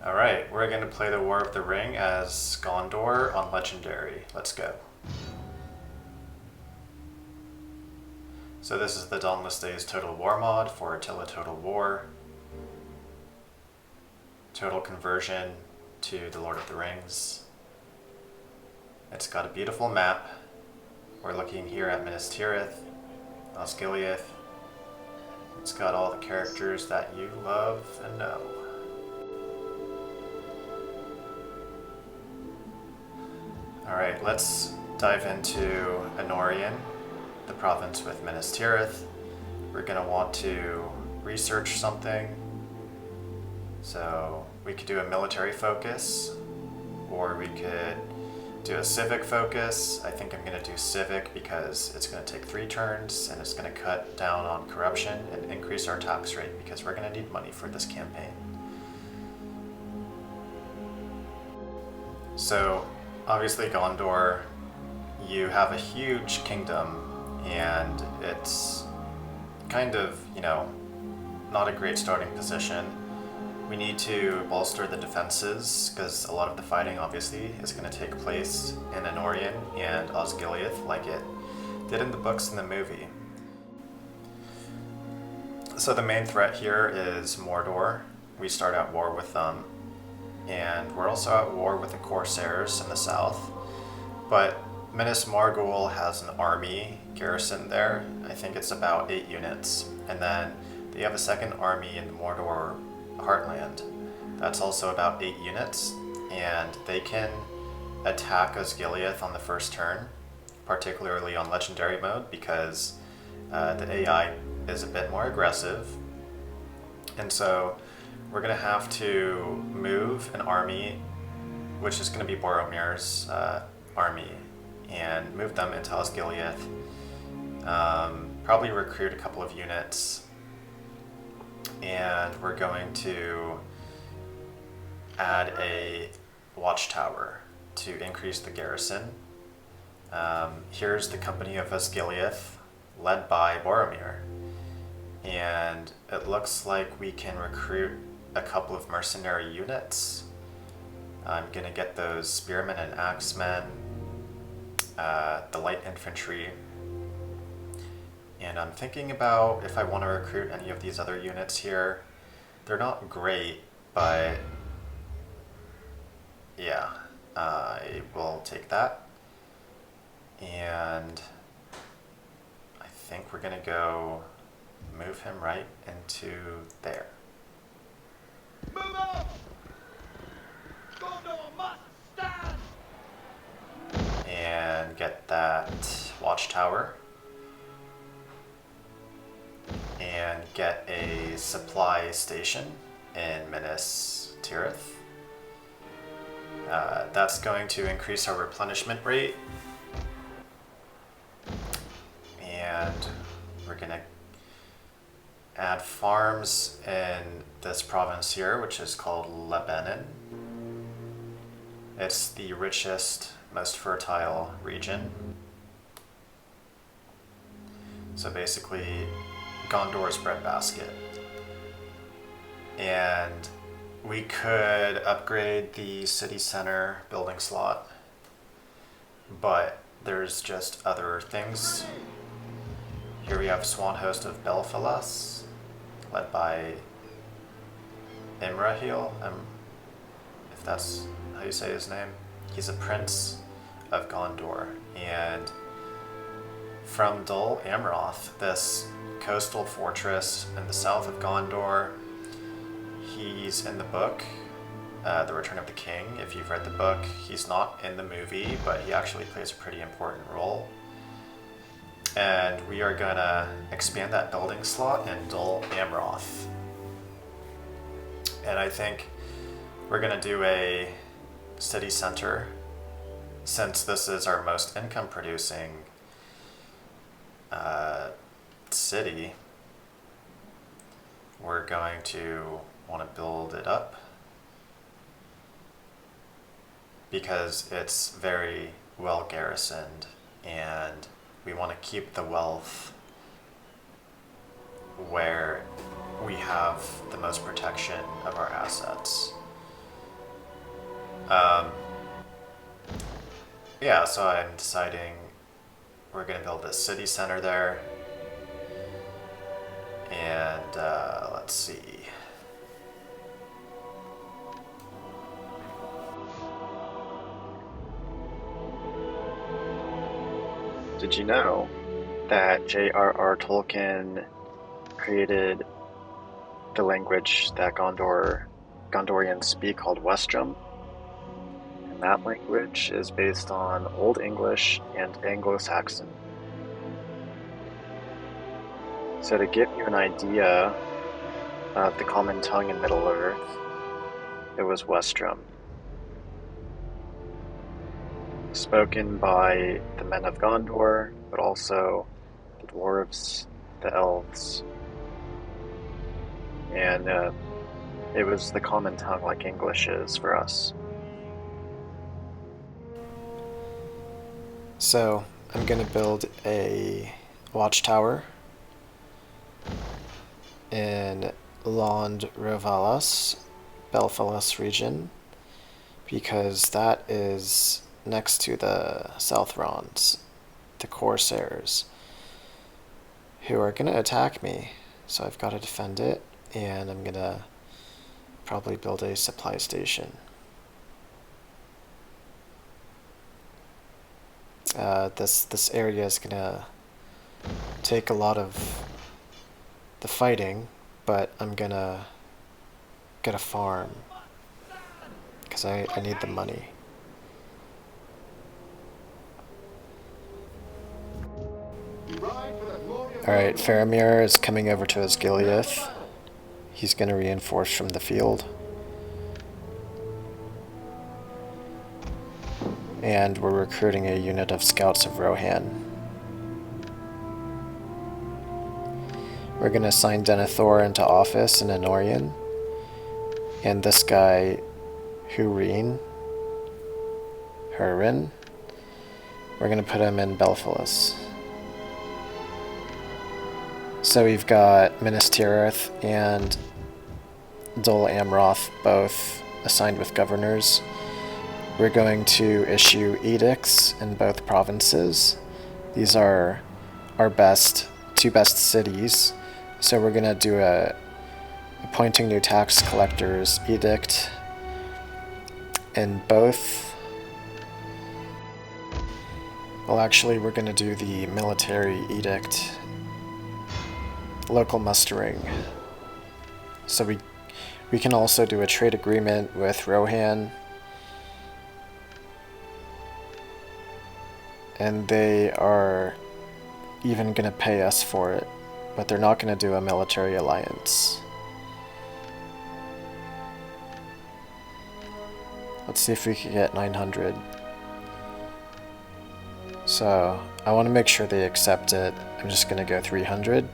Alright, we're going to play the War of the Ring as Gondor on Legendary. Let's go. So this is the Dawnless Days Total War mod for Attila Total War. Total conversion to the Lord of the Rings. It's got a beautiful map. We're looking here at Minas Tirith, Osgiliath. It's got all the characters that you love and know. Alright, let's dive into Anduin, the province with Minas Tirith. We're going to want to research something. So we could do a military focus, or we could do a civic focus. I think I'm going to do civic because it's going to take 3 turns and it's going to cut down on corruption and increase our tax rate because we're going to need money for this campaign. So obviously Gondor, you have a huge kingdom and it's kind of, not a great starting position. We need to bolster the defenses because a lot of the fighting obviously is going to take place in Anduin and Osgiliath like it did in the books and the movie. So the main threat here is Mordor. We start at war with them. And we're also at war with the Corsairs in the south. But Minas Morgul has an army garrison there. I think it's about 8 units. And then they have a second army in the Mordor heartland. That's also about 8 units. And they can attack Osgiliath on the first turn, particularly on Legendary mode, because the AI is a bit more aggressive. And so we're going to have to move an army, which is going to be Boromir's army, and move them into Osgiliath. Probably recruit a couple of units. And we're going to add a watchtower to increase the garrison. Here's the company of Osgiliath, led by Boromir. And it looks like we can recruit a couple of mercenary units. I'm gonna get those spearmen and axemen, the light infantry, and I'm thinking about if I want to recruit any of these other units here. They're not great, but yeah, I will take that. And I think we're gonna go move him right into there. Move up! Gondor must stand! And get that watchtower. And get a supply station in Minas Tirith. That's going to increase our replenishment rate. And we're going to add farms in this province here, which is called Lebanon. It's the richest, most fertile region. So basically, Gondor's breadbasket. And we could upgrade the city center building slot, but there's just other things. Here we have Swan Host of Belfalas, led by Imrahil, if that's how you say his name. He's a prince of Gondor, and from Dol Amroth, this coastal fortress in the south of Gondor, he's in the book, The Return of the King. If you've read the book, he's not in the movie, but he actually plays a pretty important role. And we are going to expand that building slot in Dol Amroth. And I think we're going to do a city center, since this is our most income producing city. We're going to want to build it up because it's very well garrisoned, and we want to keep the wealth where we have the most protection of our assets. yeah, so I'm deciding we're going to build a city center there. And let's see. Did you know that J.R.R. Tolkien created the language that Gondorians speak called Westrum? And that language is based on Old English and Anglo-Saxon. So to give you an idea of the common tongue in Middle-earth, it was Westrum, spoken by the men of Gondor, but also the dwarves, the elves, and it was the common tongue like English is for us. So I'm going to build a watchtower in Lond Rovalas, Belfalas region, because that is next to the Southrons, the Corsairs, who are going to attack me. So I've got to defend it, and I'm going to probably build a supply station. This area is going to take a lot of the fighting, but I'm going to get a farm because I need the money. Alright, Faramir is coming over to Osgiliath. He's going to reinforce from the field. And we're recruiting a unit of scouts of Rohan. We're going to assign Denethor into office in Anorian. And this guy, Hurin, we're going to put him in Belfalas. So we've got Minas Tirith and Dol Amroth both assigned with governors. We're going to issue edicts in both provinces. These are our two best cities. So we're going to do a appointing new tax collectors edict in both. Well, actually, we're going to do the military edict, local mustering. So we can also do a trade agreement with Rohan. And they are even going to pay us for it, but they're not going to do a military alliance. Let's see if we can get 900. So I want to make sure they accept it. I'm just going to go 300.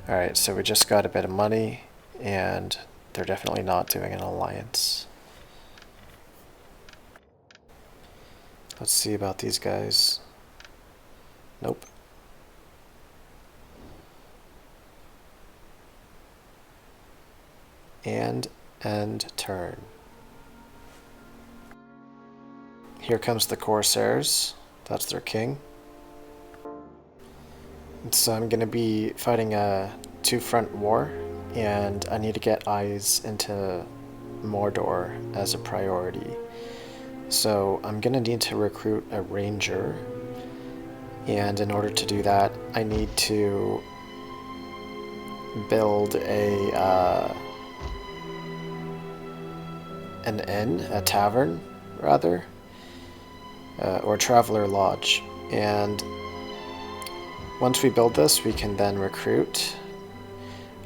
Alright, so we just got a bit of money, and they're definitely not doing an alliance. Let's see about these guys. Nope. And end turn. Here comes the Corsairs. That's their king. So I'm going to be fighting a two-front war, and I need to get eyes into Mordor as a priority. So I'm going to need to recruit a ranger, and in order to do that, I need to build an inn, a tavern, rather, or traveler lodge. And once we build this, we can then recruit.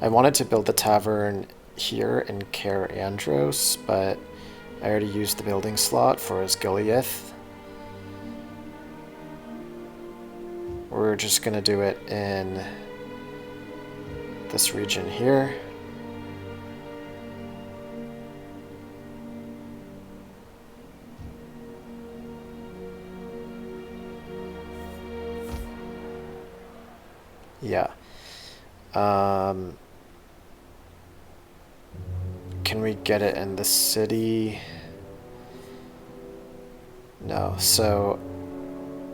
I wanted to build the tavern here in Caer Andros, but I already used the building slot for Osgiliath. We're just going to do it in this region here. Yeah. Can we get it in the city? No, so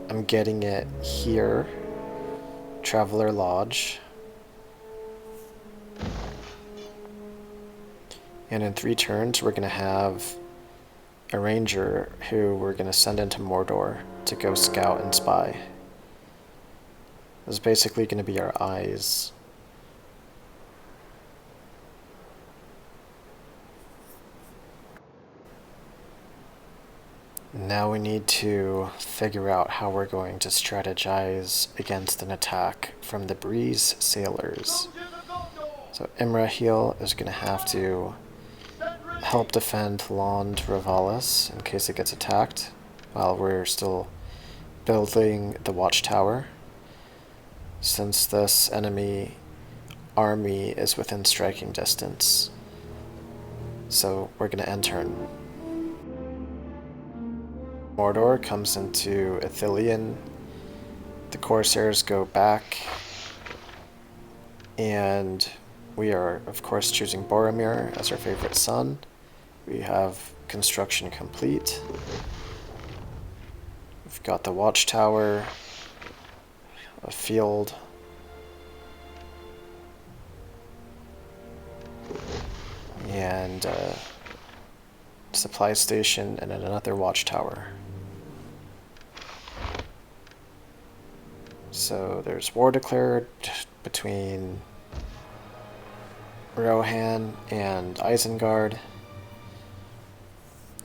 I'm getting it here. Traveler Lodge. And in 3 turns, we're going to have a ranger who we're going to send into Mordor to go scout and spy. This is basically going to be our eyes. Now we need to figure out how we're going to strategize against an attack from the Breeze Sailors. Soldiers of Gondor, So Imrahil is going to have to stand ready. help defend Lond Ravalis in case it gets attacked, while we're still building the watchtower. Since this enemy army is within striking distance. So we're going to end turn. Mordor comes into Ithilien. The Corsairs go back. And we are, of course, choosing Boromir as our favorite son. We have construction complete. We've got the watchtower, a field, and a supply station, and then another watchtower. So there's war declared between Rohan and Isengard.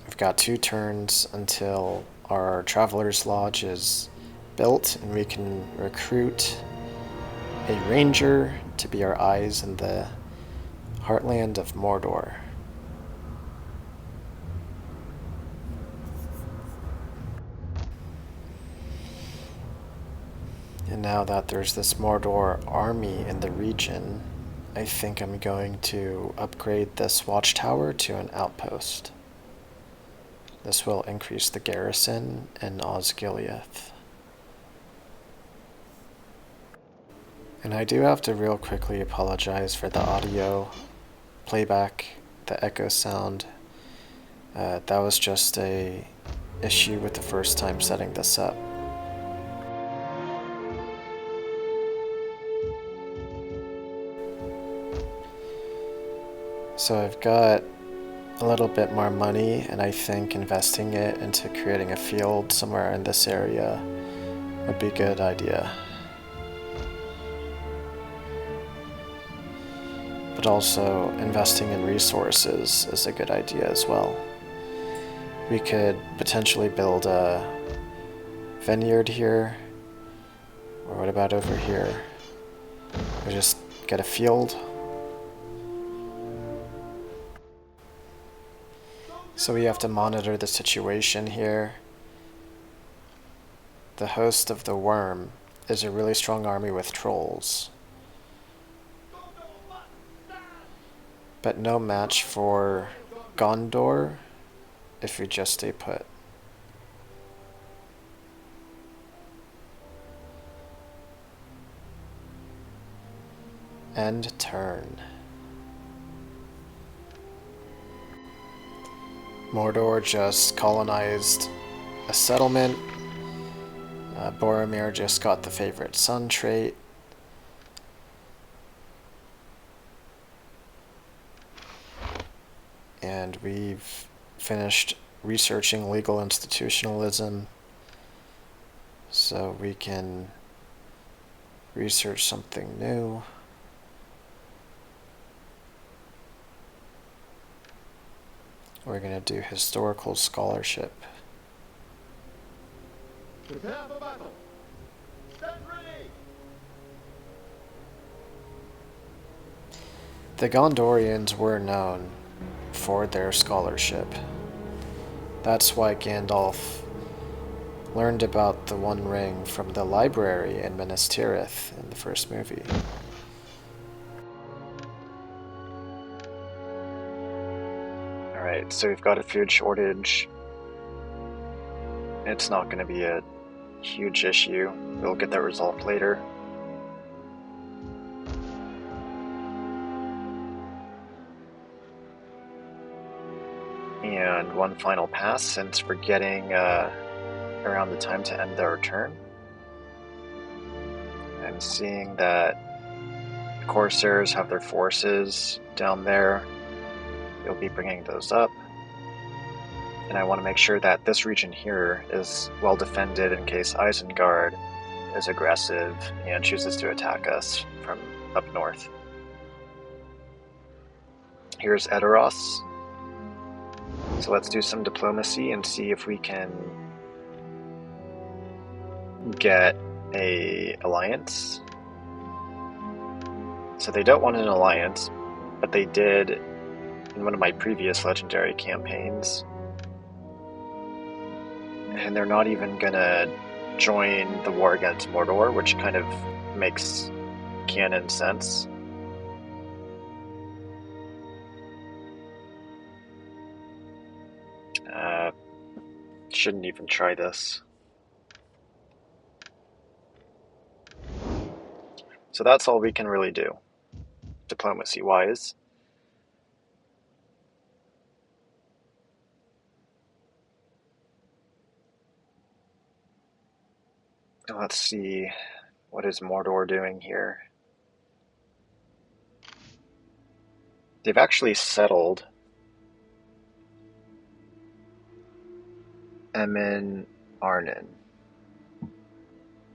We've got 2 turns until our Traveler's Lodge is built, and we can recruit a ranger to be our eyes in the heartland of Mordor. And now that there's this Mordor army in the region, I think I'm going to upgrade this watchtower to an outpost. This will increase the garrison in Osgiliath. And I do have to real quickly apologize for the audio playback, the echo sound. That was just a issue with the first time setting this up. So I've got a little bit more money, and I think investing it into creating a field somewhere in this area would be a good idea. But also investing in resources is a good idea as well. We could potentially build a vineyard here, or what about over here? We just get a field. So we have to monitor the situation here. The host of the Worm is a really strong army with trolls, but no match for Gondor if we just stay put. End turn. Mordor just colonized a settlement. Boromir just got the favorite son trait. And we've finished researching legal institutionalism, so we can research something new. We're going to do historical scholarship. Prepare for battle. Stand ready. The Gondorians were known for their scholarship. That's why Gandalf learned about the One Ring from the library in Minas Tirith in the first movie. Alright, so we've got a food shortage. It's not going to be a huge issue. We'll get that resolved later. And one final pass, since we're getting around the time to end their turn. I'm seeing that the Corsairs have their forces down there. You'll be bringing those up. And I want to make sure that this region here is well defended in case Isengard is aggressive and chooses to attack us from up north. Here's Edoras. So let's do some diplomacy and see if we can get a alliance. So they don't want an alliance, but they did in one of my previous legendary campaigns. And they're not even gonna join the war against Mordor, which kind of makes canon sense. Shouldn't even try this. So that's all we can really do, diplomacy-wise. Let's see, what is Mordor doing here? They've actually settled Emyn Arnen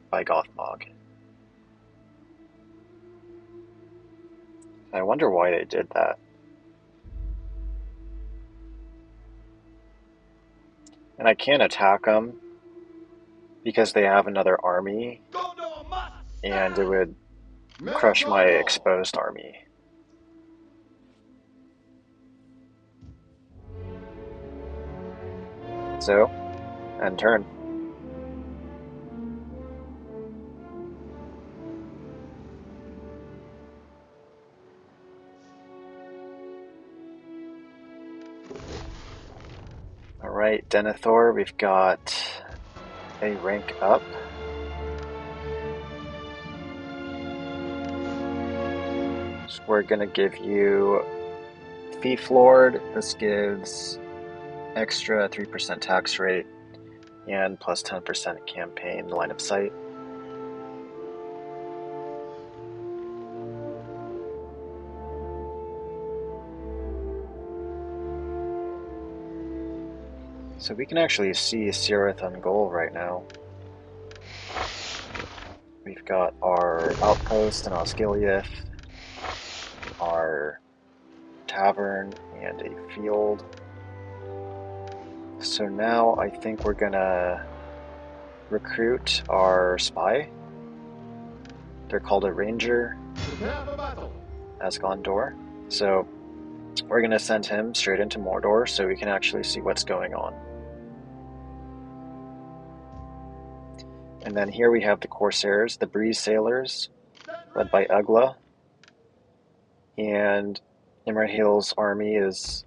by Gothmog. I wonder why they did that. And I can't attack them because they have another army, and it would crush my exposed army. So, end turn. Alright, Denethor, we've got a rank up. So we're gonna give you Thief Lord. This gives extra 3% tax rate and plus 10% campaign line of sight. So we can actually see Cirith on goal right now. We've got our outpost in Osgiliath, our tavern, and a field. So now I think we're gonna recruit our spy. They're called a ranger as Gondor. So we're gonna send him straight into Mordor so we can actually see what's going on. And then here we have the Corsairs, the Breeze Sailors, led by Ugla. And Imrahil's army is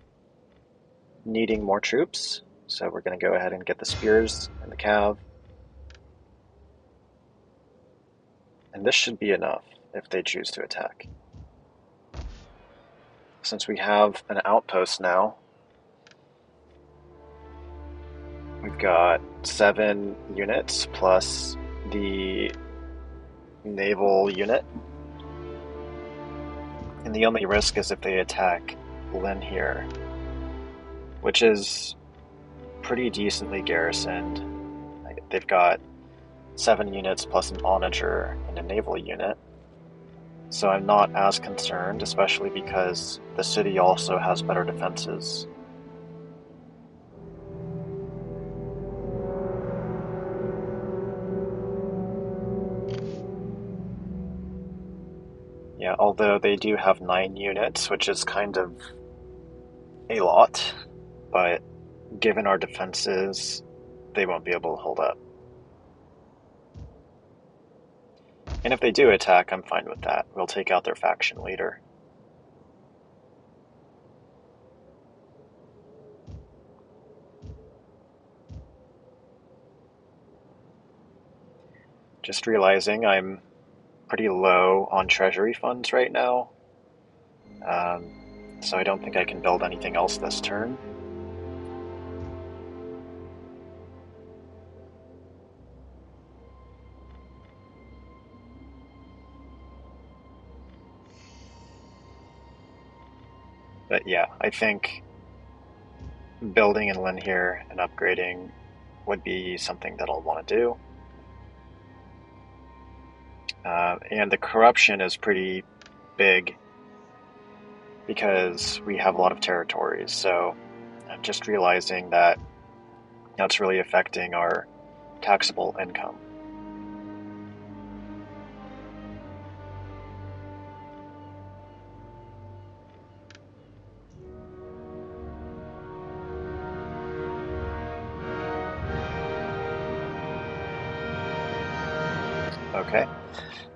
needing more troops, so we're going to go ahead and get the spears and the cav. And this should be enough if they choose to attack. Since we have an outpost now, we've got 7 units plus the naval unit. And the only risk is if they attack Lynn here, which is pretty decently garrisoned. They've got 7 units plus an onager and a naval unit. So I'm not as concerned, especially because the city also has better defenses. Yeah, although they do have 9 units, which is kind of a lot, but given our defenses, they won't be able to hold up. And if they do attack, I'm fine with that. We'll take out their faction leader. Just realizing I'm pretty low on treasury funds right now, so I don't think I can build anything else this turn. But yeah, I think building in Lynn here and upgrading would be something that I'll want to do. And the corruption is pretty big because we have a lot of territories. So I'm just realizing that that's really affecting our taxable income. Okay.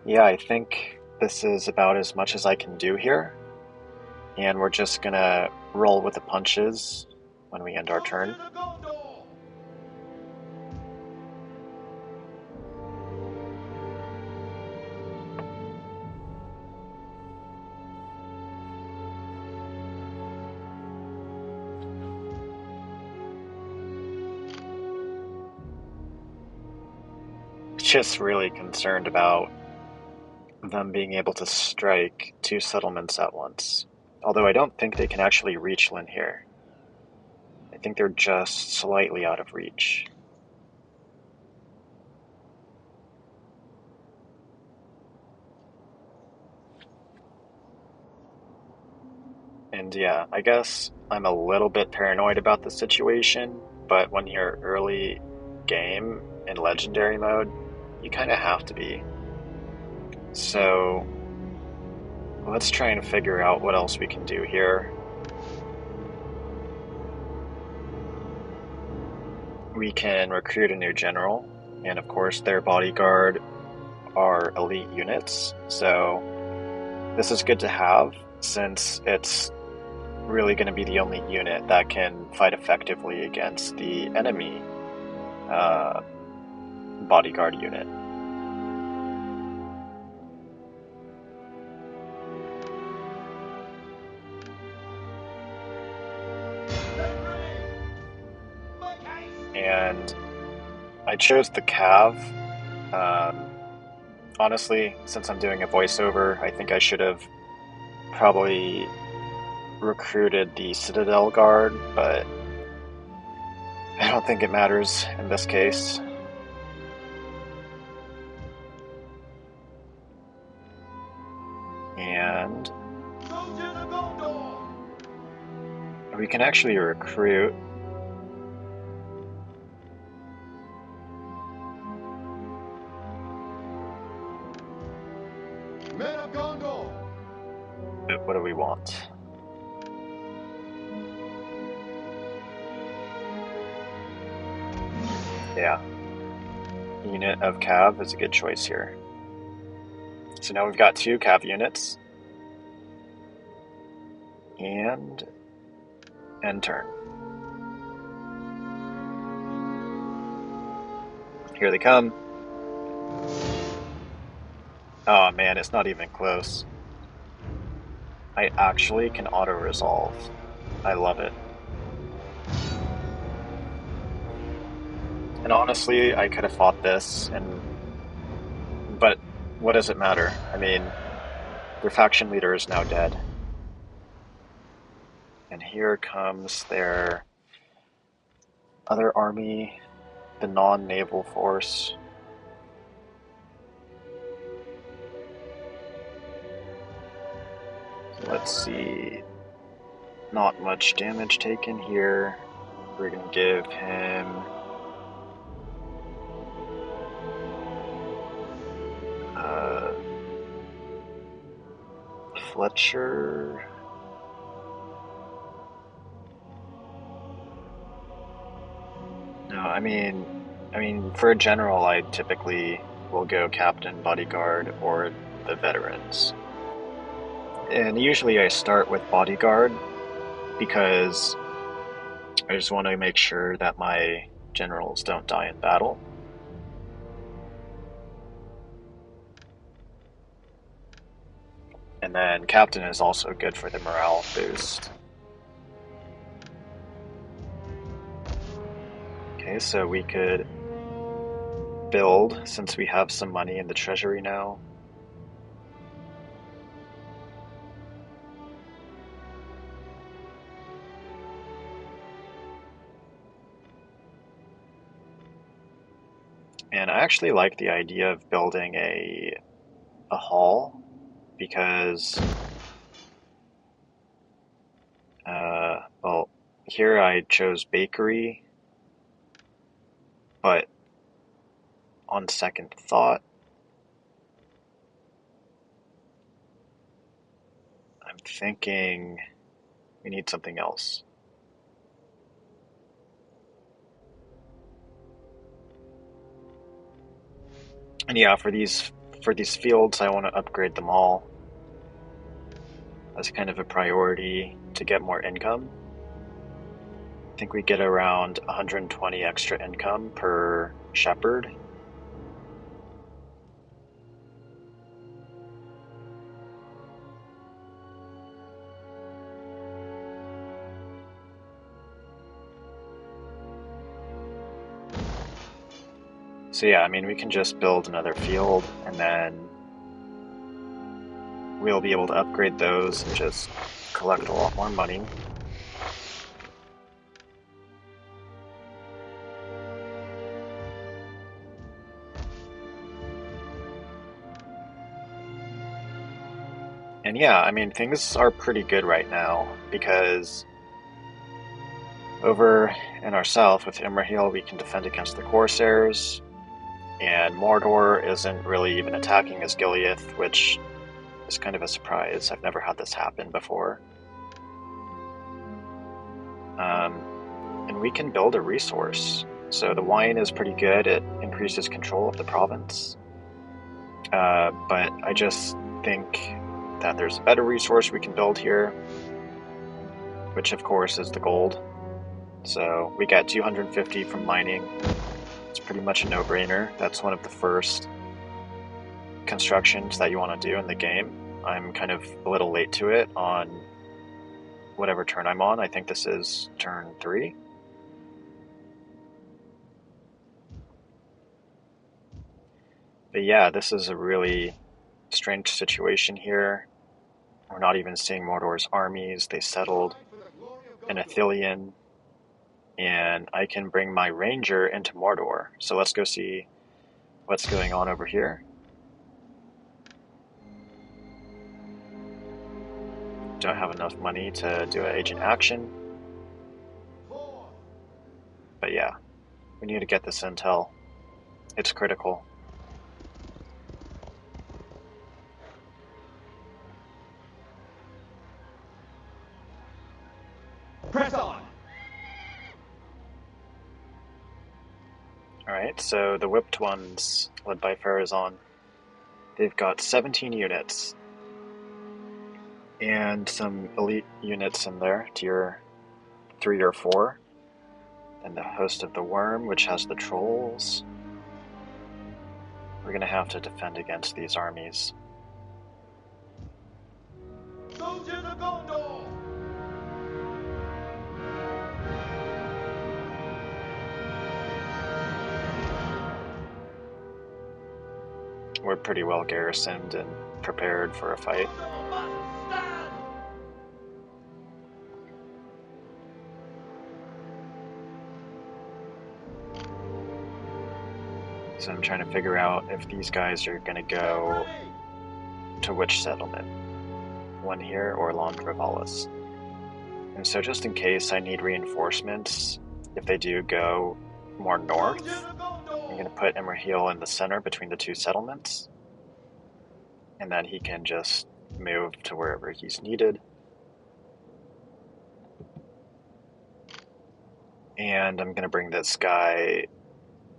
Yeah, I think this is about as much as I can do here. And we're just gonna roll with the punches when we end our turn. Soldiers of Gondor! Just really concerned about them being able to strike two settlements at once. Although I don't think they can actually reach Lynn here. I think they're just slightly out of reach. And yeah, I guess I'm a little bit paranoid about the situation, but when you're early game in legendary mode, you kind of have to be. So let's try and figure out what else we can do here. We can recruit a new general, and of course their bodyguard are elite units, so this is good to have since it's really going to be the only unit that can fight effectively against the enemy bodyguard unit. And I chose the Cav. Honestly, since I'm doing a voiceover, I think I should have probably recruited the Citadel Guard, but I don't think it matters in this case. And Soldiers of Gondor! we can actually recruit Men of Gondor! what do we want? Yeah. Unit of Cav is a good choice here. So now we've got 2 Cav units. And end turn. Here they come. Oh man, it's not even close. I actually can auto-resolve. I love it. And honestly, I could have fought this, but what does it matter? I mean, their faction leader is now dead. And here comes their other army, the non-naval force. Let's see. Not much damage taken here. We're gonna give him Fletcher. No, I mean, for a general, I typically will go captain, bodyguard, or the veterans. And usually I start with bodyguard because I just want to make sure that my generals don't die in battle. And then captain is also good for the morale boost. Okay, so we could build since we have some money in the treasury now. And I actually like the idea of building a hall because, well, here I chose bakery, but on second thought, I'm thinking we need something else. And yeah, for these fields, I want to upgrade them all as kind of a priority to get more income. I think we get around 120 extra income per shepherd. So yeah, I mean, we can just build another field and then we'll be able to upgrade those and just collect a lot more money. And yeah, I mean, things are pretty good right now because over in our south with Imrahil, we can defend against the Corsairs, and Mordor isn't really even attacking Osgiliath, which is kind of a surprise. I've never had this happen before. And we can build a resource. So the wine is pretty good. It increases control of the province. But I just think that there's a better resource we can build here, which of course is the gold. So we get 250 from mining. It's pretty much a no-brainer. That's one of the first constructions that you want to do in the game. I'm kind of a little late to it on whatever turn I'm on. I think this is turn 3. But yeah, this is a really strange situation here. We're not even seeing Mordor's armies. They settled in Ithilien, and I can bring my ranger into Mordor. So let's go see what's going on over here. Don't have enough money to do an agent action. But yeah, we need to get this intel. It's critical. Press on. Alright, so the whipped ones, led by Farazan, they've got 17 units. And some elite units in there, tier 3 or 4. And the host of the worm, which has the trolls. We're gonna have to defend against these armies. Soldiers of Gondor. We're pretty well garrisoned and prepared for a fight. Gondor must stand. So I'm trying to figure out if these guys are gonna go to which settlement. One here or Land Rivalis. And so just in case I need reinforcements, if they do go more north, I'm going to put Imrahil in the center between the two settlements. And then he can just move to wherever he's needed. And I'm going to bring this guy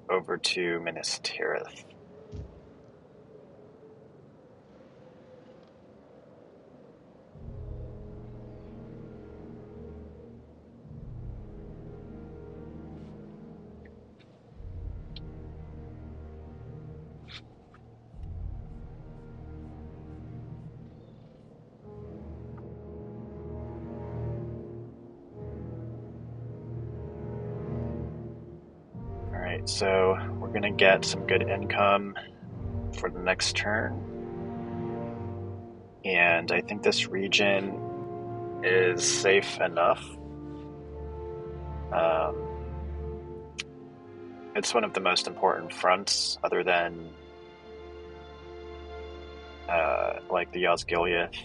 over to Minas Tirith. Alright, so we're going to get some good income for the next turn. And I think this region is safe enough. It's one of the most important fronts, other than like the Osgiliath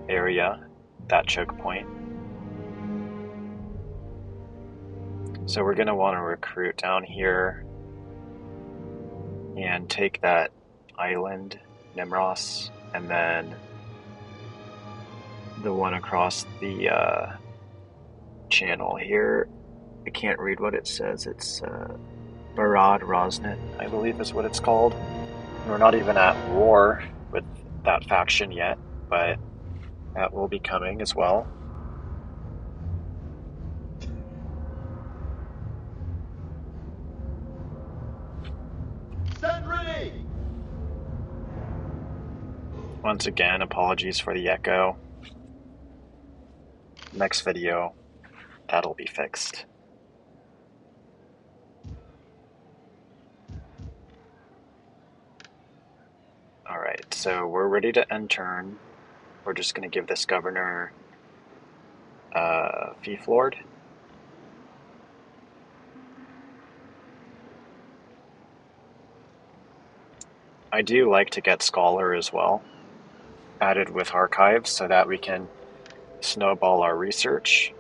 area, that choke point. So we're going to want to recruit down here and take that island, Nimros, and then the one across the channel here. I can't read what it says. It's Barad Rosnet, I believe is what it's called. We're not even at war with that faction yet, but that will be coming as well. Stand ready! Once again, apologies for the echo. Next video, that'll be fixed. Alright, so we're ready to end turn. We're just going to give this governor Fief Lord. I do like to get Scholar as well, added with Archives, so that we can snowball our research.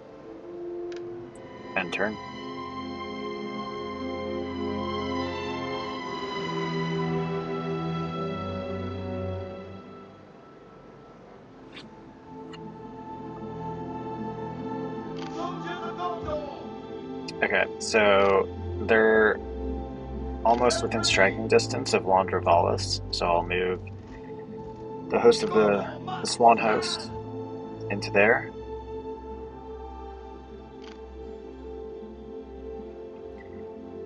End turn. Soldiers of Gondor! Okay, so they're almost within striking distance of Londravalis, so I'll move the host of the Swan host into there.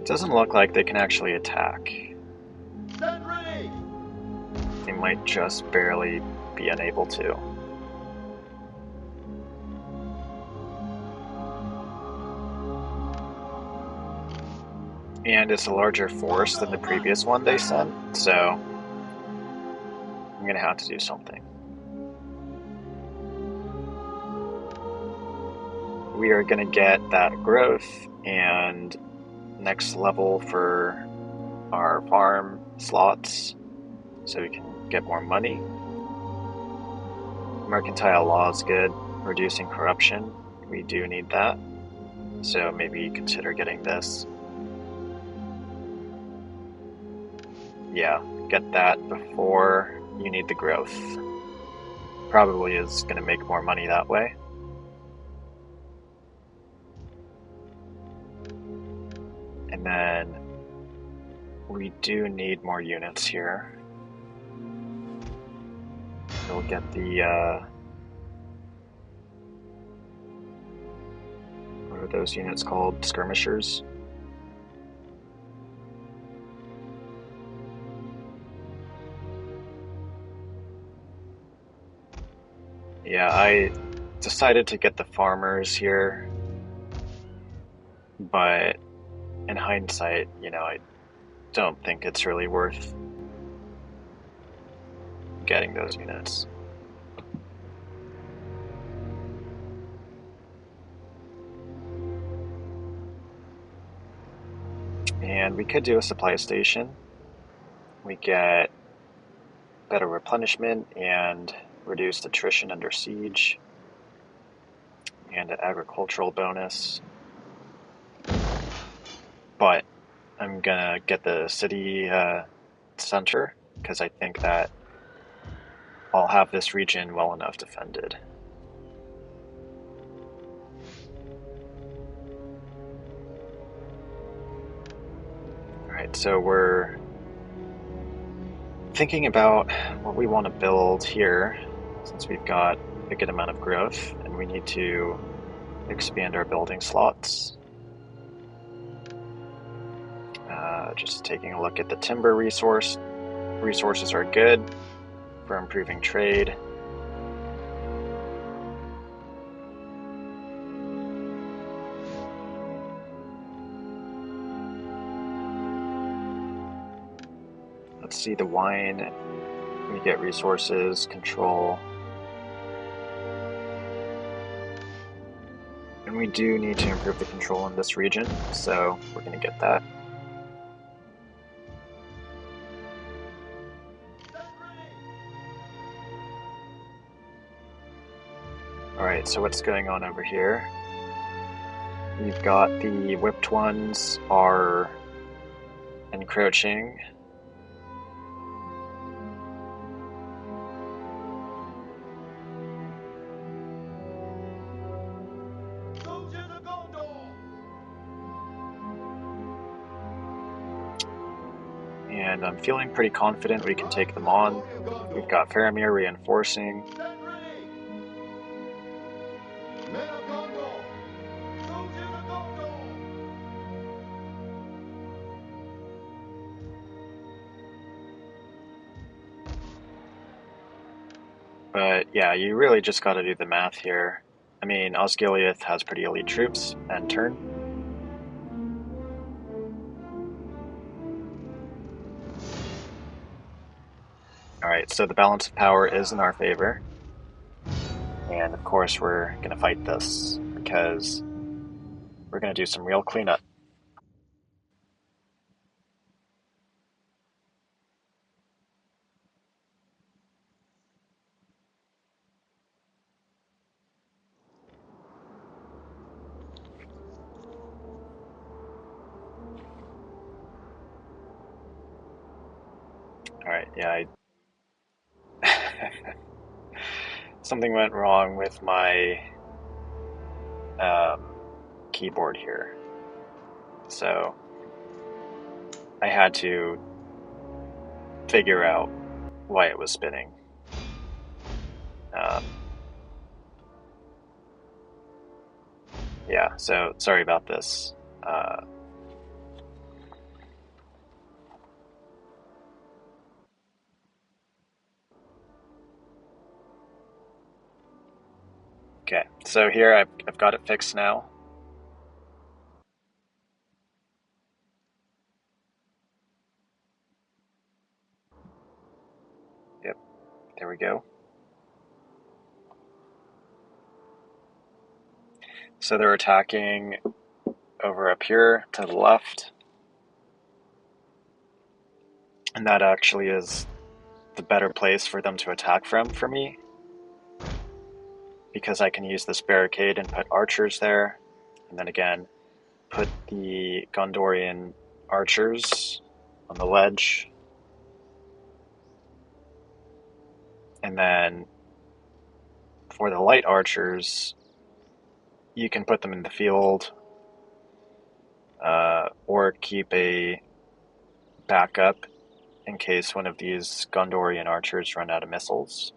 It doesn't look like they can actually attack. Stand ready! They might just barely be unable to. And it's a larger force than the previous one they sent, so I'm gonna have to do something. We are gonna get that growth and next level for our farm slots so we can get more money. Mercantile law is good, reducing corruption. We do need that, so maybe consider getting this. Yeah, get that before you need the growth. Probably is going to make more money that way. And then we do need more units here. We'll get the what are those units called? Skirmishers. Yeah, I decided to get the farmers here, but in hindsight, I don't think it's really worth getting those units. And we could do a supply station. We get better replenishment and reduced attrition under siege, and an agricultural bonus. But I'm gonna get the city center because I think that I'll have this region well enough defended. Alright, so we're thinking about what we want to build here, since we've got a good amount of growth and we need to expand our building slots. Just taking a look at the timber resources are good for improving trade. Let's see the wine. We get resources, control. And we do need to improve the control in this region, so we're going to get that. Alright, so what's going on over here? We've got the whipped ones are encroaching. Soldiers of Gondor! And I'm feeling pretty confident we can take them on. We've got Faramir reinforcing. Stand ready! Men of Gondor! Soldiers of Gondor! But yeah, you really just gotta do the math here. I mean, Osgiliath has pretty elite troops, and turn. Alright, so the balance of power is in our favor. And of course we're gonna fight this, because we're gonna do some real cleanup. Alright, yeah, something went wrong with my keyboard here. So I had to figure out why it was spinning. Yeah, so sorry about this. Okay, so here I've got it fixed now. Yep, there we go. So they're attacking over up here to the left. And that actually is the better place for them to attack from for me, because I can use this barricade and put archers there, and then again put the Gondorian archers on the ledge, and then for the light archers you can put them in the field, or keep a backup in case one of these Gondorian archers run out of missiles.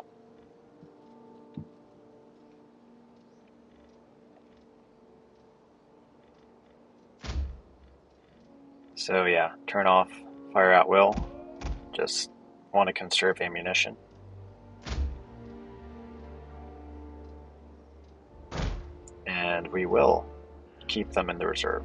So yeah, turn off fire at will. Just want to conserve ammunition. And we will keep them in the reserve.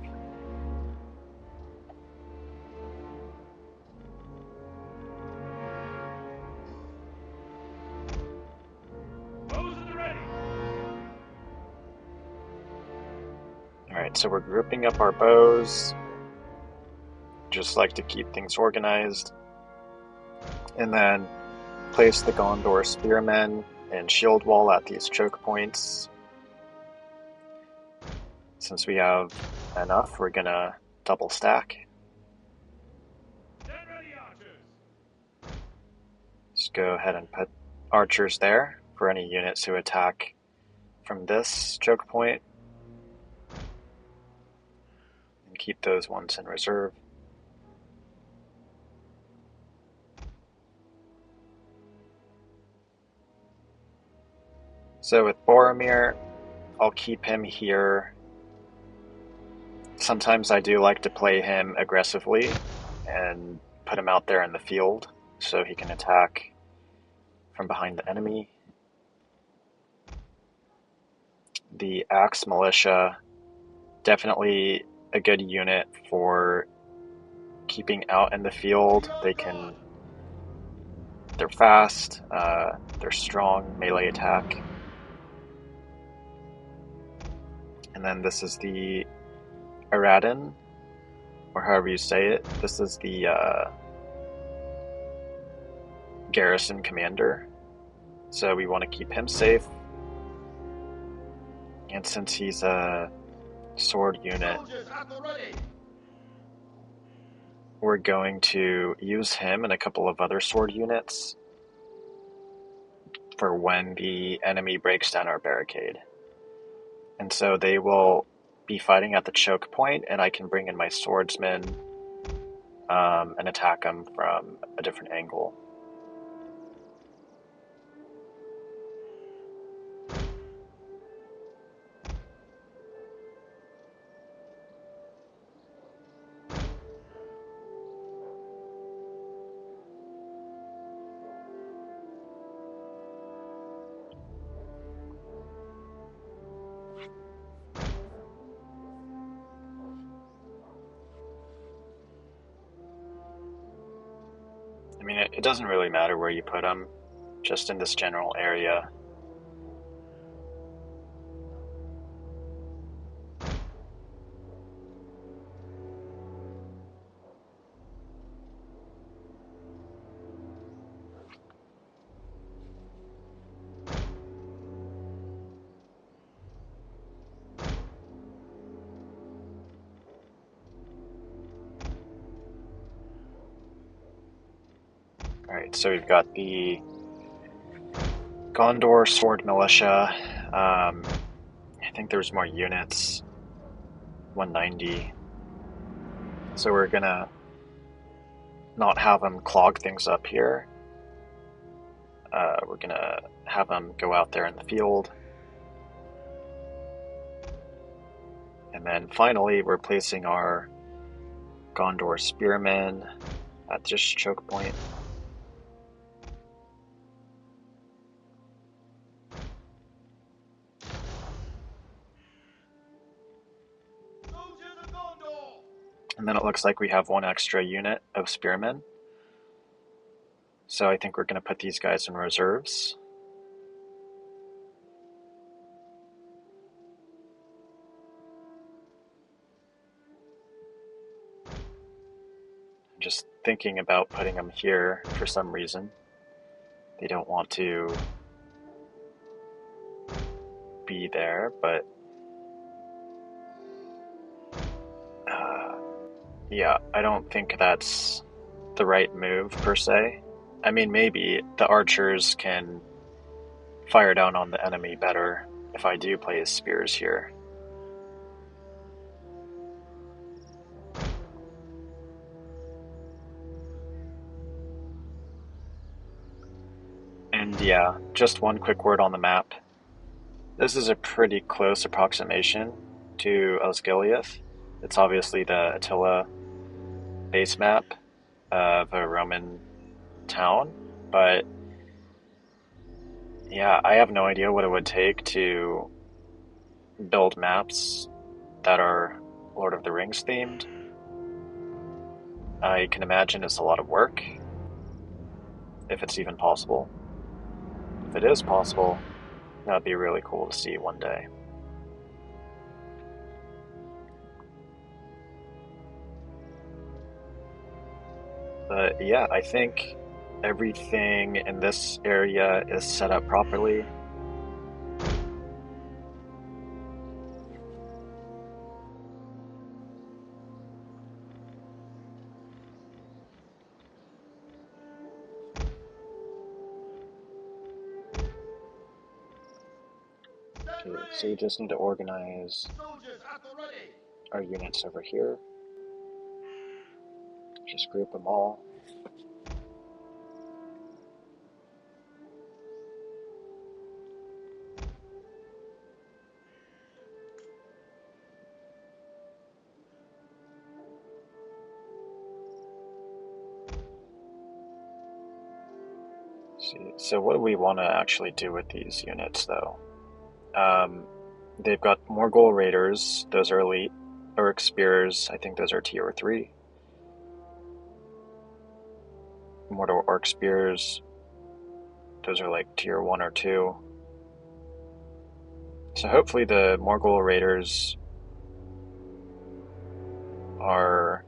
Alright, so we're grouping up our bows. Just like to keep things organized. And then place the Gondor spearmen and shield wall at these choke points. Since we have enough, we're gonna double stack. Just go ahead and put archers there for any units who attack from this choke point. And keep those ones in reserve. So with Boromir, I'll keep him here. Sometimes I do like to play him aggressively and put him out there in the field so he can attack from behind the enemy. The Axe Militia, definitely a good unit for keeping out in the field. They're fast, they're strong, melee attack. And then this is the Araden, or however you say it. This is the garrison commander. So we want to keep him safe. And since he's a sword unit, Soldiers at the ready. we're going to use him and a couple of other sword units for when the enemy breaks down our barricade. And so they will be fighting at the choke point, and I can bring in my swordsmen and attack them from a different angle. I mean, it doesn't really matter where you put them, just in this general area. Alright, so we've got the Gondor Sword Militia. I think there's more units. 190. So we're gonna not have them clog things up here. We're gonna have them go out there in the field. And then finally, we're placing our Gondor Spearmen at this choke point. Soldiers of Gondor. And then it looks like we have one extra unit of spearmen. So I think we're going to put these guys in reserves. I'm just thinking about putting them here for some reason. They don't want to be there, but yeah, I don't think that's the right move per se. I mean, maybe the archers can fire down on the enemy better if I do place spears here. And yeah, just one quick word on the map. This is a pretty close approximation to Osgiliath. It's obviously the Attila base map of a Roman town, but yeah, I have no idea what it would take to build maps that are Lord of the Rings themed. I can imagine it's a lot of work, if it's even possible. If it is possible, that'd be really cool to see one day. But yeah, I think everything in this area is set up properly. Okay, so we just need to organize Soldiers at the ready. our units over here. Just group them all. See, so what do we want to actually do with these units, though? They've got Morgul Raiders. Those are elite. Orc Spears, I think those are tier 3. Mordor Orc Spears, those are like tier 1 or 2. So hopefully the Morgul raiders are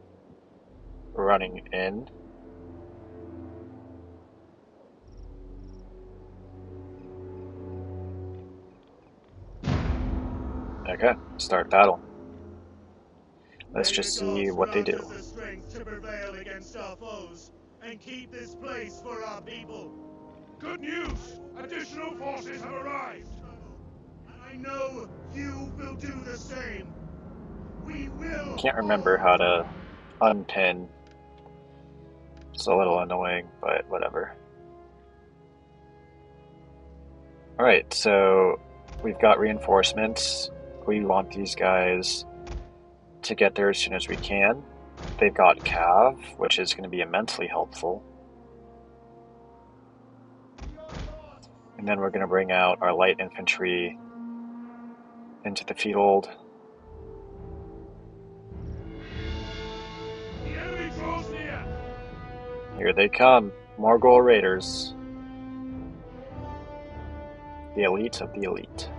running in. Okay, start battle. Let's just see what they do. Grant us the strength to prevail against our foes and keep this place for our people. Good news! Additional forces have arrived! And I know you will do the same. We will. Can't remember how to unpin. It's a little annoying, but whatever. Alright, so we've got reinforcements. We want these guys to get there as soon as we can. They've got Cav, which is going to be immensely helpful. And then we're going to bring out our light infantry into the field. The enemy draws near! Here they come, Morgul raiders. The elite of the elite.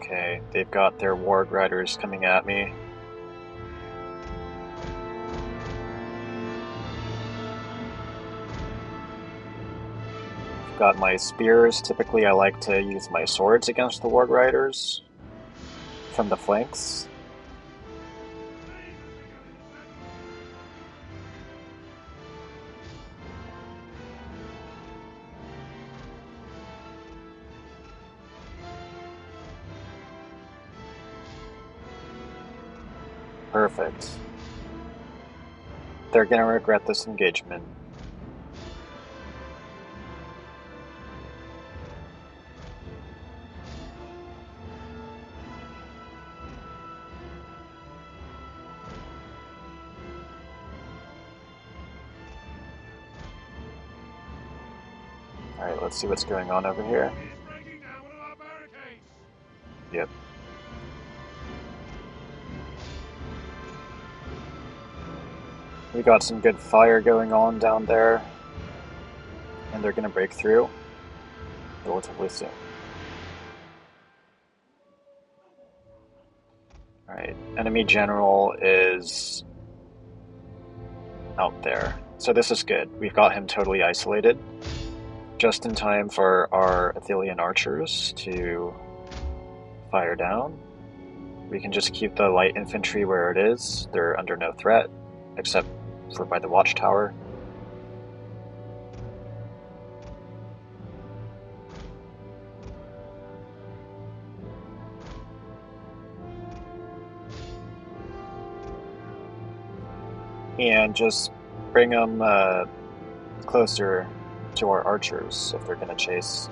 Okay, they've got their warg riders coming at me. I've got my spears. Typically I like to use my swords against the warg riders from the flanks. Perfect. They're gonna regret this engagement. Alright, let's see what's going on over here. He's breaking down one of our barricades! Yep. We got some good fire going on down there, and they're going to break through relatively soon. Alright, enemy general is out there. So this is good. We've got him totally isolated. Just in time for our Ithilien archers to fire down. We can just keep the light infantry where it is. They're under no threat, except for by the watchtower. And just bring them closer to our archers if they're going to chase.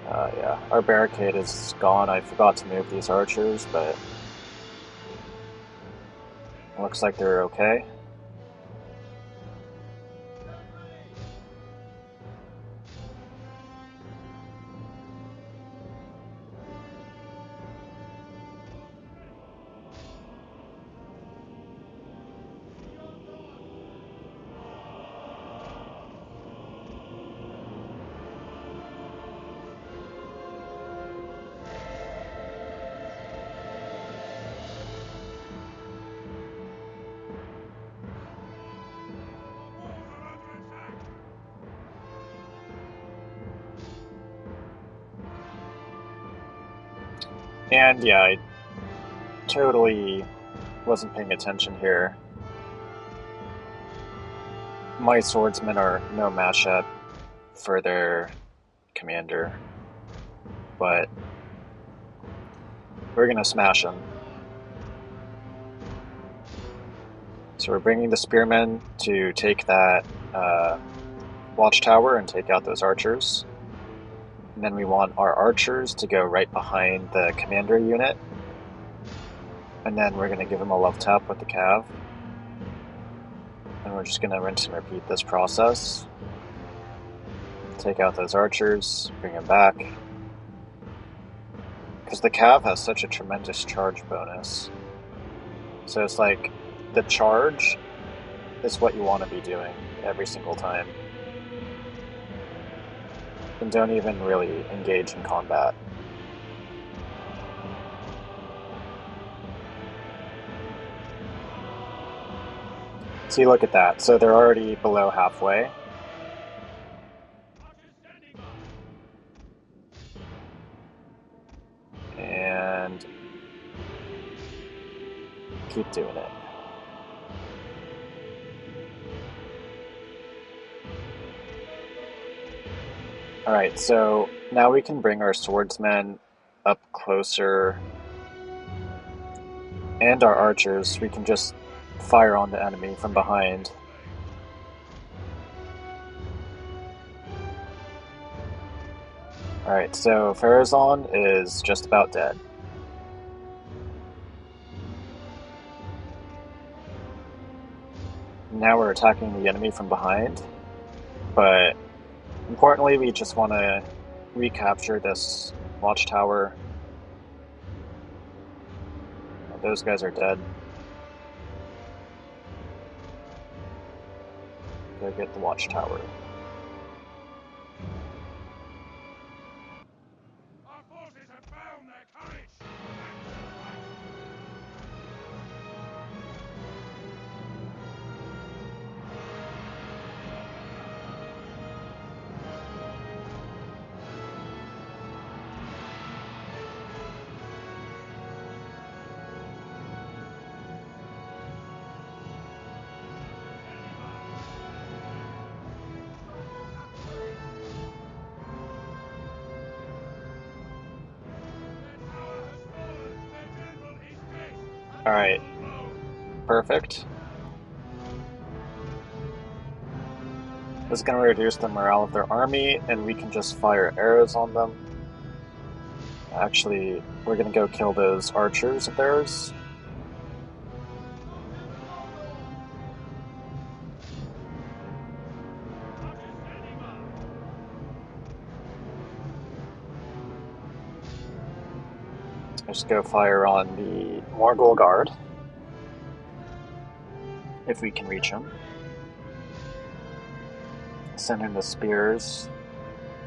Yeah, our barricade is gone. I forgot to move these archers, but it looks like they're okay. And yeah, I totally wasn't paying attention here. My swordsmen are no matchup for their commander, but we're gonna smash them. So we're bringing the spearmen to take that watchtower and take out those archers. And then we want our archers to go right behind the commander unit. And then we're going to give them a love tap with the cav. And we're just going to rinse and repeat this process. Take out those archers, bring them back. Because the cav has such a tremendous charge bonus. So it's like, the charge is what you want to be doing every single time. And don't even really engage in combat. See, look at that. So they're already below halfway. And keep doing it. Alright, so now we can bring our swordsmen up closer, and our archers. We can just fire on the enemy from behind. Alright, so Pharazôn is just about dead. Now we're attacking the enemy from behind, but importantly, we just want to recapture this watchtower. Those guys are dead. Go get the watchtower. Our forces have found their courage. Alright, perfect. This is going to reduce the morale of their army, and we can just fire arrows on them. Actually, we're going to go kill those archers of theirs. Just go fire on the Morgul Guard, if we can reach them. Send in the spears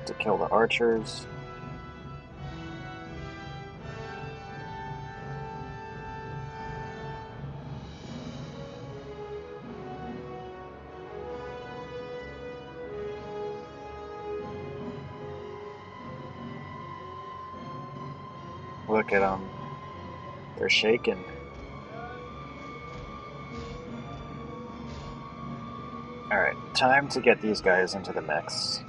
to kill the archers. Look at them. They're shaking. Alright, time to get these guys into the mix.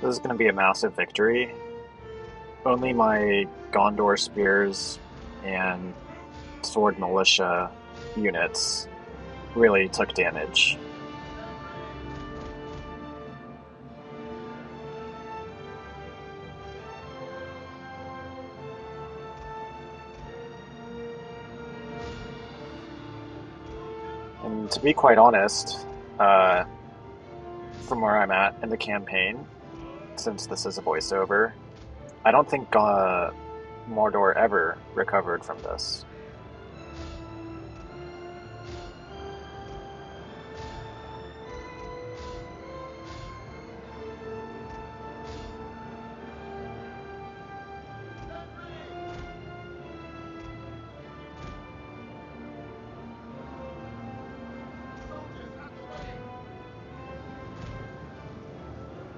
This is going to be a massive victory. Only my Gondor spears and sword militia units really took damage. And to be quite honest, from where I'm at in the campaign, since this is a voiceover, I don't think Mordor ever recovered from this.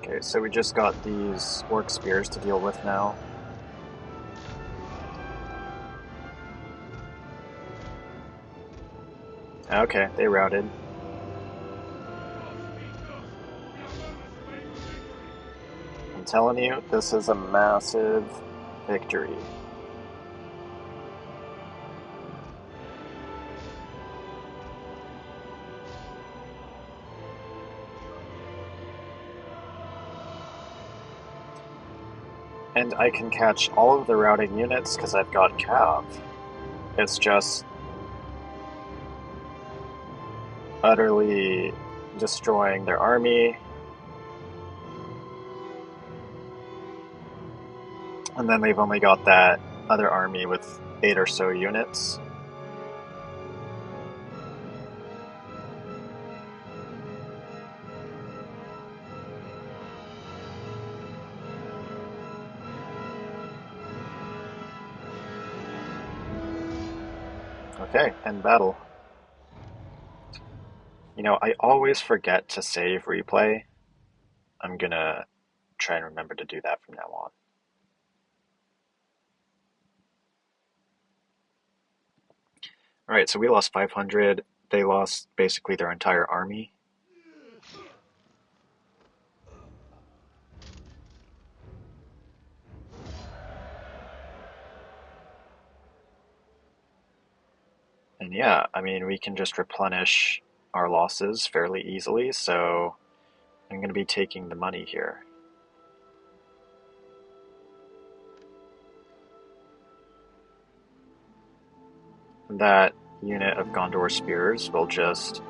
Okay, so we just got these orc spears to deal with now. Okay, they routed. I'm telling you, this is a massive victory. And I can catch all of the routing units because I've got Cav. It's just utterly destroying their army. And then they've only got that other army with 8 or so units. Okay, end battle. You know, I always forget to save replay. I'm gonna try and remember to do that from now on. Alright, so we lost 500. They lost basically their entire army. And yeah, I mean, we can just replenish our losses fairly easily, so I'm going to be taking the money here. That unit of Gondor spears will just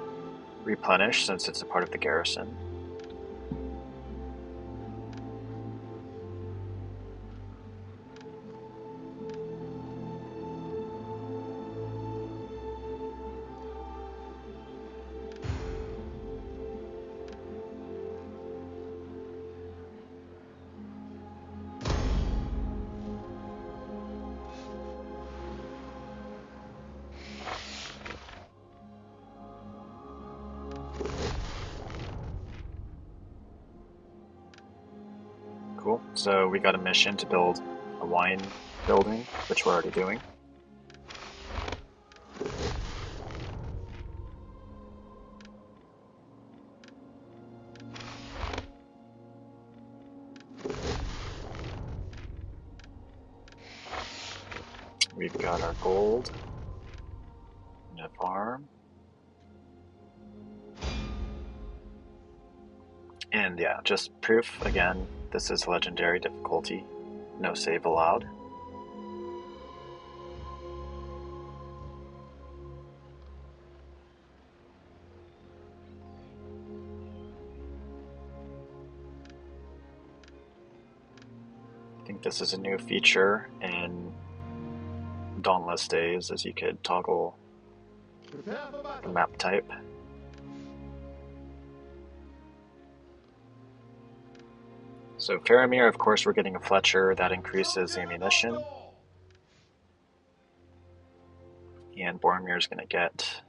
replenish since it's a part of the garrison. Cool. So we got a mission to build a wine building, which we're already doing. We've got our gold in a farm. And yeah, just proof again, this is legendary difficulty. No save allowed. I think this is a new feature in Dawnless Days, as you could toggle the map type. So Faramir, of course, we're getting a Fletcher that increases ammunition. And Boromir's going to get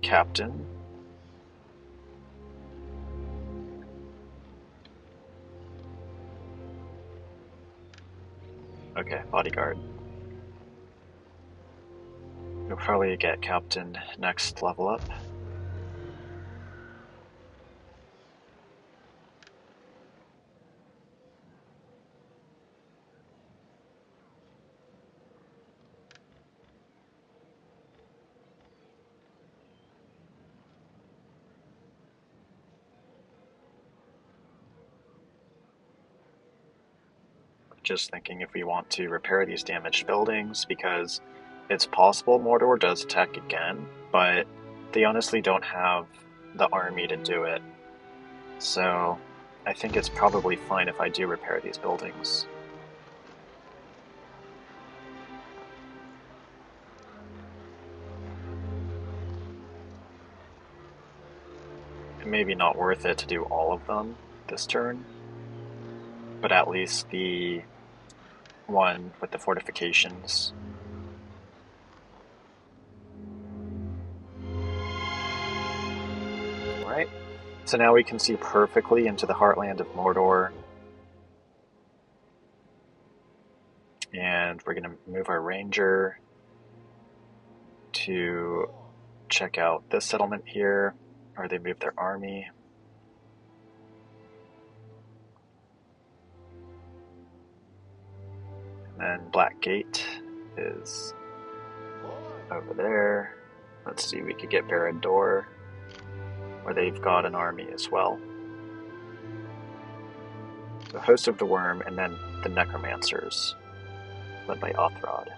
Captain. Okay, Bodyguard. You'll probably get Captain next level up. Just thinking if we want to repair these damaged buildings, because it's possible Mordor does attack again, but they honestly don't have the army to do it. So I think it's probably fine if I do repair these buildings. It may be not worth it to do all of them this turn, but at least the one with the fortifications. Alright, so now we can see perfectly into the heartland of Mordor. And we're going to move our ranger to check out this settlement here, where they moved their army. And then Black Gate is over there. Let's see, we could get Barad Dor, where they've got an army as well. So Host of the Worm, and then the Necromancers, led by Othrod.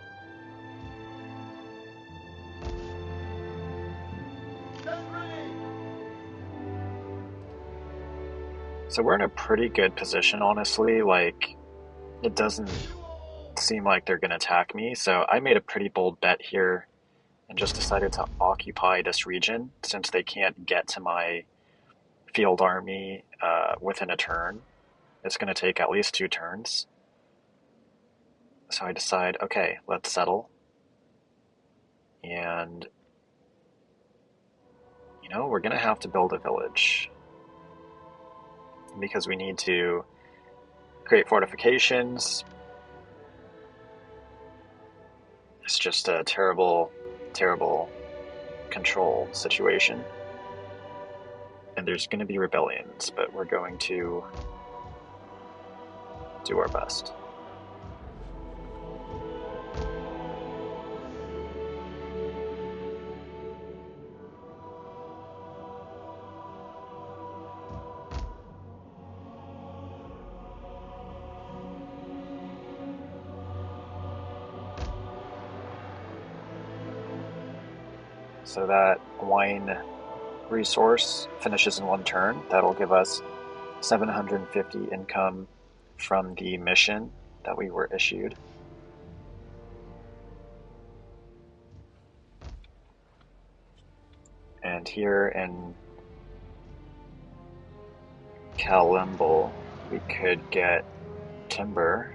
So we're in a pretty good position, honestly. Like, it doesn't seem like they're going to attack me, so I made a pretty bold bet here and just decided to occupy this region since they can't get to my field army within a turn. It's going to take at least 2 turns. So I decide, okay, let's settle. And, you know, we're going to have to build a village, because we need to create fortifications. It's just a terrible, terrible control situation. And there's going to be rebellions, but we're going to do our best. So that wine resource finishes in 1 turn. That'll give us 750 income from the mission that we were issued. And here in Kalimble, we could get timber.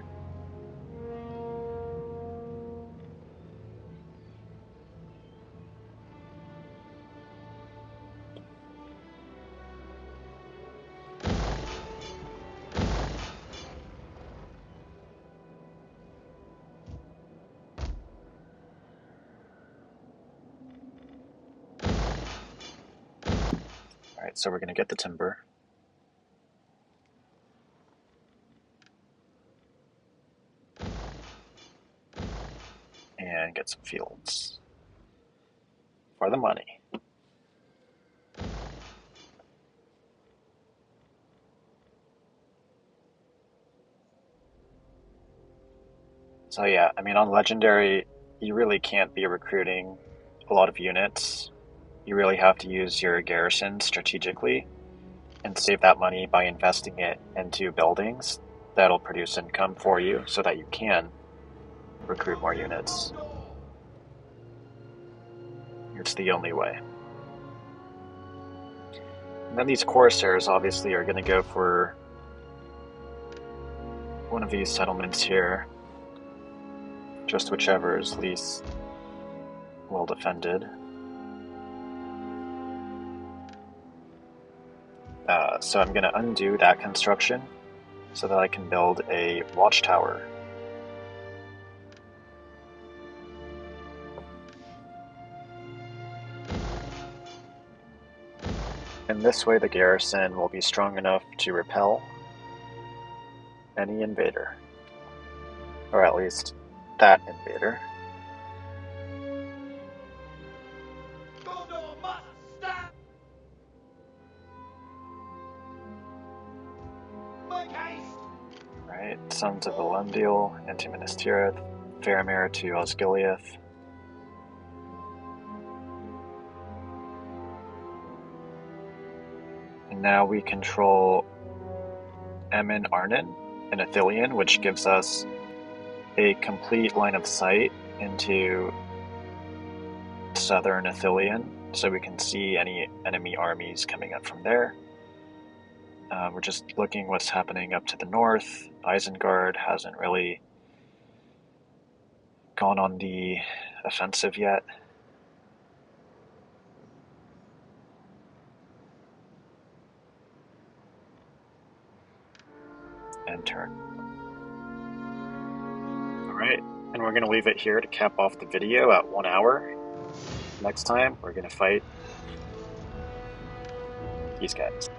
Alright, so we're going to get the timber. And get some fields for the money. So yeah, I mean, on Legendary, you really can't be recruiting a lot of units. You really have to use your garrison strategically and save that money by investing it into buildings that'll produce income for you so that you can recruit more units. It's the only way. And then these Corsairs obviously are going to go for one of these settlements here. Just whichever is least well defended. So I'm going to undo that construction so that I can build a watchtower. And this way the garrison will be strong enough to repel any invader. Or at least that invader. Gondor must stand! Make haste! Right, Sons of Elendil, into Minas Tirith, Faramir to Osgiliath. And now we control Emyn, Arnen, and Ithilien, which gives us a complete line of sight into southern Ithilien, so we can see any enemy armies coming up from there. We're just looking what's happening up to the north. Isengard hasn't really gone on the offensive yet. And turn. Alright, and we're going to leave it here to cap off the video at 1 hour. next time we're going to fight these guys.